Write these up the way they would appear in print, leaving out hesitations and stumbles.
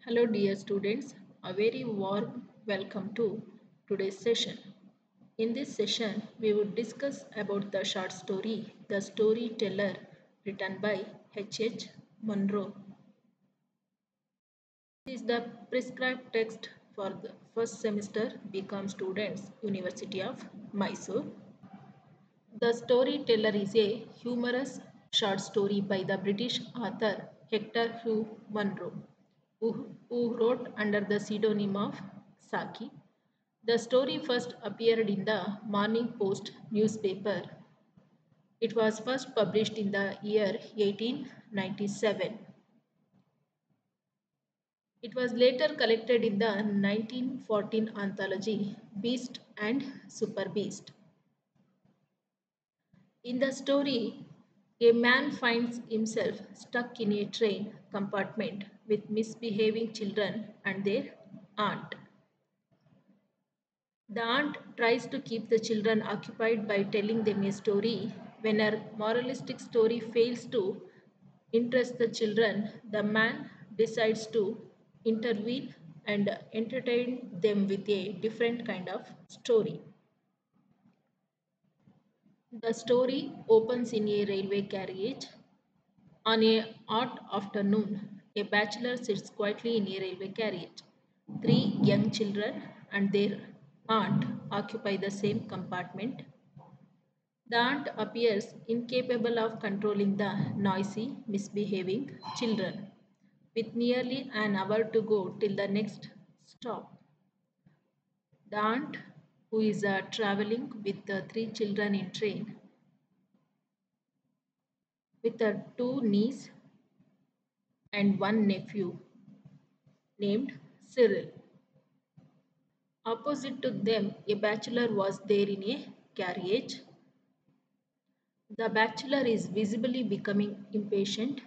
Hello dear students, a very warm welcome to today's session. In this session, we would discuss about the short story, The Storyteller, written by H H MUNRO. This is the prescribed text for the first semester BCom students, University of Mysore. The Storyteller is a humorous short story by the British author H Munro, who wrote under the pseudonym of Saki. The story first appeared in the Morning Post newspaper. It was first published in the year 1897. It was later collected in the 1914 anthology Beast and Super Beast. In the story, a man finds himself stuck in a train compartment with misbehaving children and their aunt. The aunt tries to keep the children occupied by telling them a story. When her moralistic story fails to interest the children, the man decides to intervene and entertain them with a different kind of story. The story opens in a railway carriage. On a hot afternoon, a bachelor sits quietly in a railway carriage. Three young children and their aunt occupy the same compartment. The aunt appears incapable of controlling the noisy, misbehaving children. With nearly an hour to go till the next stop, the aunt, who is traveling with the three children in train, with her two niece and one nephew named Cyril. Opposite to them, a bachelor was there in a carriage. The bachelor is visibly becoming impatient.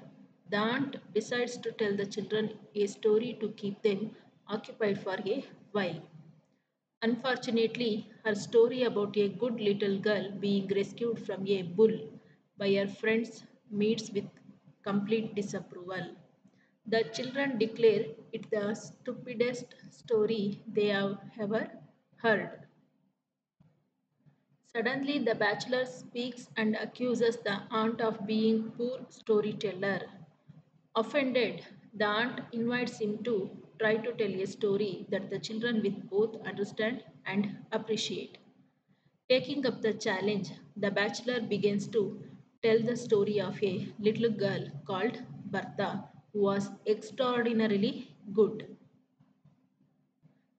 The aunt decides to tell the children a story to keep them occupied for a while. Unfortunately, her story about a good little girl being rescued from a bull by her friends meets with complete disapproval. The children declare it the stupidest story they have ever heard. Suddenly, the bachelor speaks and accuses the aunt of being poor storyteller. Offended, the aunt invites him to try to tell a story that the children will both understand and appreciate. Taking up the challenge, the bachelor begins to tell the story of a little girl called Bertha who was extraordinarily good.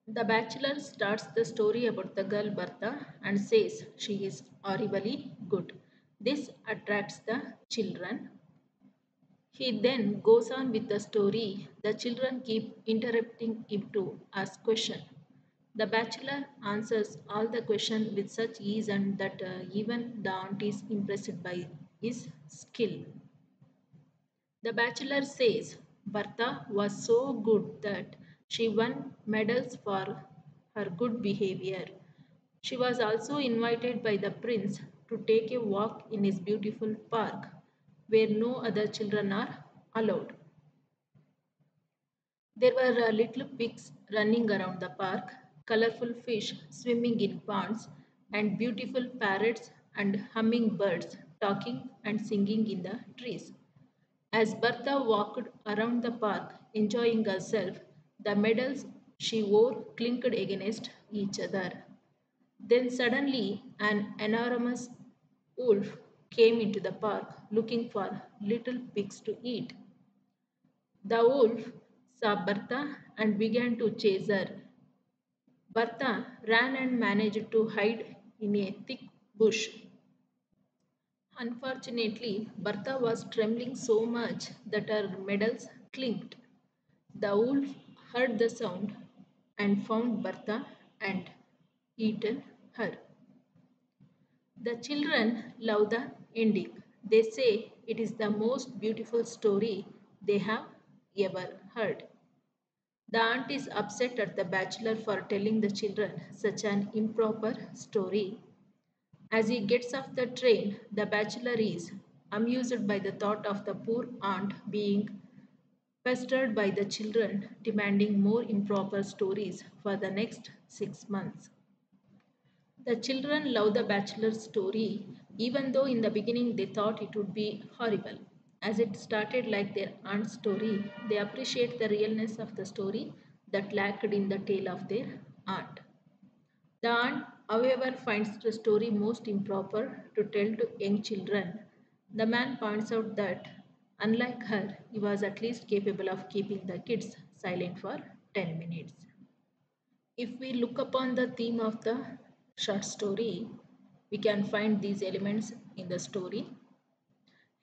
The bachelor starts the story about the girl Bertha and says she is horribly good. This attracts the children. He then goes on with the story. The children keep interrupting him to ask questions. The bachelor answers all the questions with such ease and that even the aunt is impressed by his skill. The bachelor says Bertha was so good that she won medals for her good behavior. She was also invited by the prince to take a walk in his beautiful park where no other children are allowed. There were little pigs running around the park, colorful fish swimming in ponds, and beautiful parrots and hummingbirds talking and singing in the trees. As Bertha walked around the park, enjoying herself, the medals she wore clinked against each other. Then suddenly, an enormous wolf came into the park looking for little pigs to eat. The wolf saw Bertha and began to chase her. Bertha ran and managed to hide in a thick bush. Unfortunately, Bertha was trembling so much that her medals clinked. The wolf heard the sound and found Bertha and eaten her. The children love the ending. They say it is the most beautiful story they have ever heard. The aunt is upset at the bachelor for telling the children such an improper story. As he gets off the train, the bachelor is amused by the thought of the poor aunt being pestered by the children demanding more improper stories for the next 6 months. The children love the bachelor's story, even though in the beginning they thought it would be horrible. As it started like their aunt's story, they appreciate the realness of the story that lacked in the tale of their aunt. The aunt, however, finds the story most improper to tell to young children. The man points out that, unlike her, he was at least capable of keeping the kids silent for 10 minutes. If we look upon the theme of the short story, we can find these elements in the story.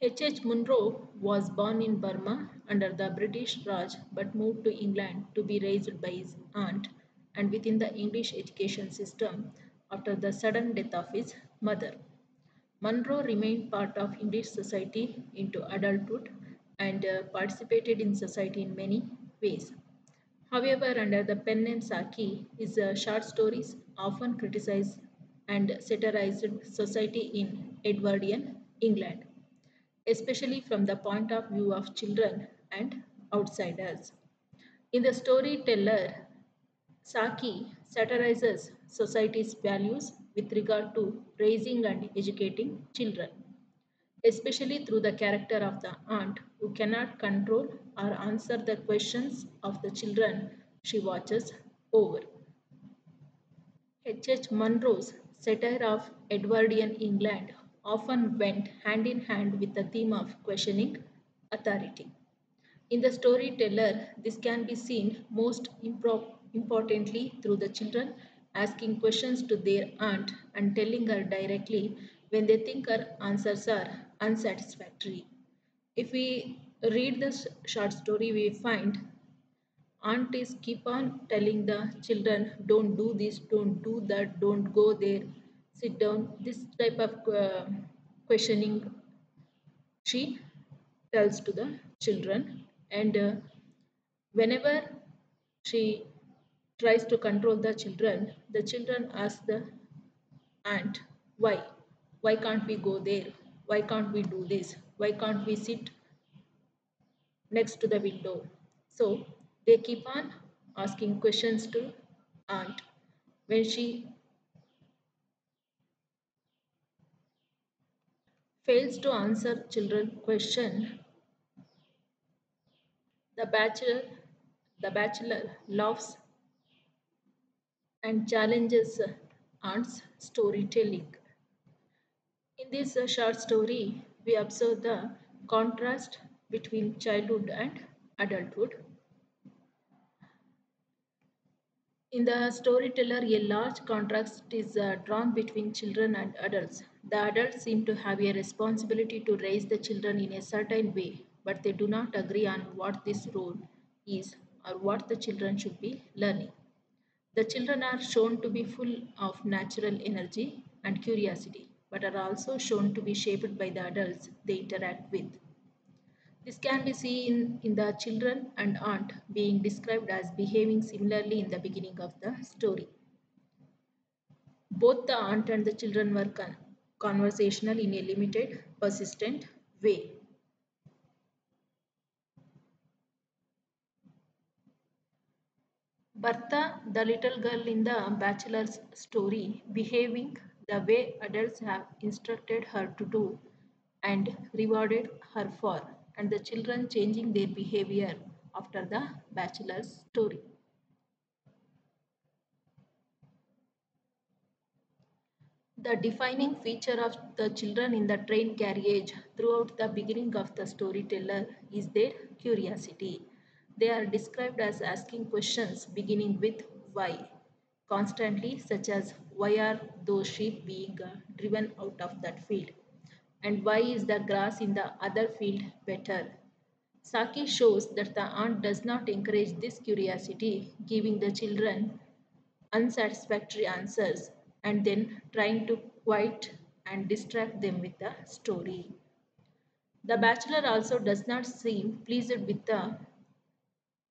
H H Munro was born in Burma under the British Raj but moved to England to be raised by his aunt and within the English education system after the sudden death of his mother. Munro remained part of English society into adulthood and participated in society in many ways. However, under the pen name Saki, his short stories often criticized and satirized society in Edwardian England, especially from the point of view of children and outsiders. In the storyteller, Saki satirizes society's values with regard to raising and educating children, especially through the character of the aunt who cannot control or answer the questions of the children she watches over. H. H. Munro's satire of Edwardian England often went hand in hand with the theme of questioning authority. In the storyteller, this can be seen most importantly through the children asking questions to their aunt and telling her directly when they think her answers are unsatisfactory. If we read this short story, we find aunt is keep on telling the children, don't do this, don't do that, don't go there, sit down. This type of questioning she tells to the children, and whenever she tries to control the children ask the aunt, why? Why can't we go there? Why can't we do this? Why can't we sit next to the window? So they keep on asking questions to aunt. When she fails to answer children question, the bachelor the bachelor laughs and challenges aunt's storytelling. In this short story, we observe the contrast between childhood and adulthood. In the storyteller, a large contrast is drawn between children and adults. The adults seem to have a responsibility to raise the children in a certain way, but they do not agree on what this role is or what the children should be learning. The children are shown to be full of natural energy and curiosity, but are also shown to be shaped by the adults they interact with. This can be seen in the children and aunt being described as behaving similarly in the beginning of the story. Both the aunt and the children were conversational in a limited, persistent way. Bertha, the little girl in the bachelor's story, behaving the way adults have instructed her to do and rewarded her for, and the children changing their behavior after the bachelor's story. The defining feature of the children in the train carriage throughout the beginning of the storyteller is their curiosity. They are described as asking questions beginning with why, constantly, such as why are those sheep being driven out of that field? And why is the grass in the other field better? Saki shows that the aunt does not encourage this curiosity, giving the children unsatisfactory answers and then trying to quiet and distract them with the story. The bachelor also does not seem pleased with the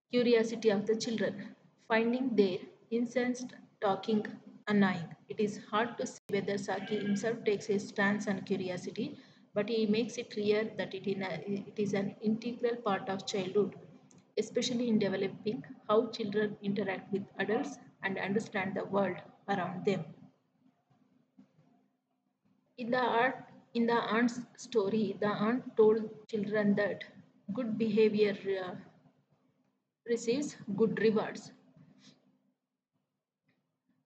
curiosity of the children, finding their incensed talking annoying. It is hard to say whether Saki himself takes a stance on curiosity, but he makes it clear that it is an integral part of childhood especially in developing how children interact with adults and understand the world around them. In the aunt's story, the aunt told children that good behavior receives good rewards.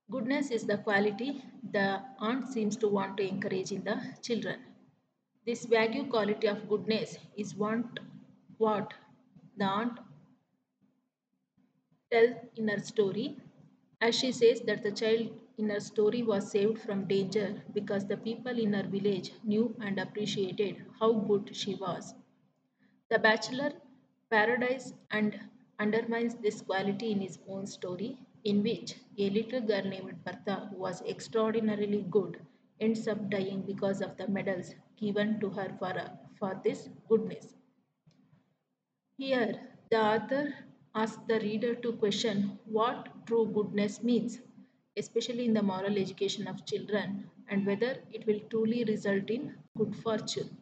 Goodness is the quality the aunt seems to want to encourage in the children. This vague quality of goodness is what the aunt tells in her story, as she says that the child in her story was saved from danger because the people in her village knew and appreciated how good she was. The bachelor parodies and undermines this quality in his own story, in which a little girl named Partha, who was extraordinarily good, ends up dying because of the medals given to her for this goodness. Here, the author asks the reader to question what true goodness means, especially in the moral education of children, and whether it will truly result in good fortune.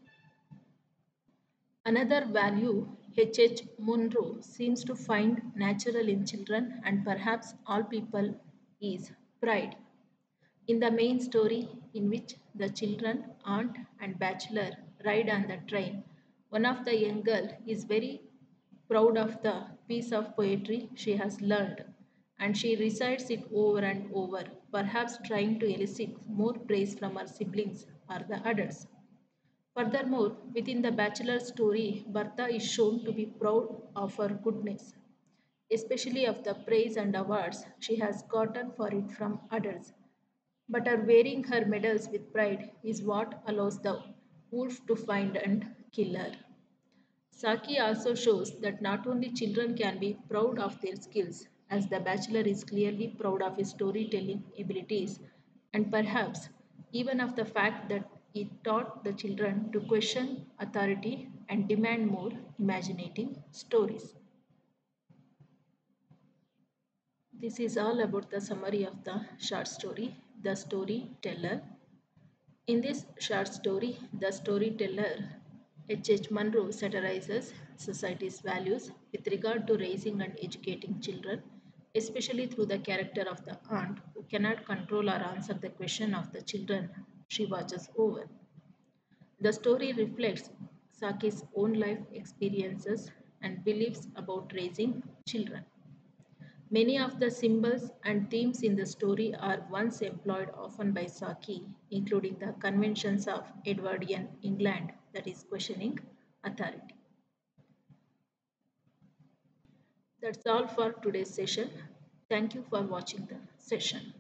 Another value H H Munro seems to find natural in children and perhaps all people is pride. In the main story, in which the children, aunt, and bachelor ride on the train, one of the young girl is very proud of the piece of poetry she has learned, and she recites it over and over, perhaps trying to elicit more praise from her siblings or the adults. Furthermore, within the bachelor story, Bertha is shown to be proud of her goodness, especially of the praise and awards she has gotten for it from others. But her wearing her medals with pride is what allows the wolf to find and kill her. Saki also shows that not only children can be proud of their skills, as the bachelor is clearly proud of his storytelling abilities, and perhaps even of the fact that he taught the children to question authority and demand more imaginative stories. This is all about the summary of the short story, The Storyteller. In this short story, the storyteller H H Munro satirizes society's values with regard to raising and educating children, especially through the character of the aunt who cannot control or answer the question of the children she watches over. The story reflects Saki's own life experiences and beliefs about raising children. Many of the symbols and themes in the story are once employed often by Saki, including the conventions of Edwardian England, that is, questioning authority. That's all for today's session. Thank you for watching the session.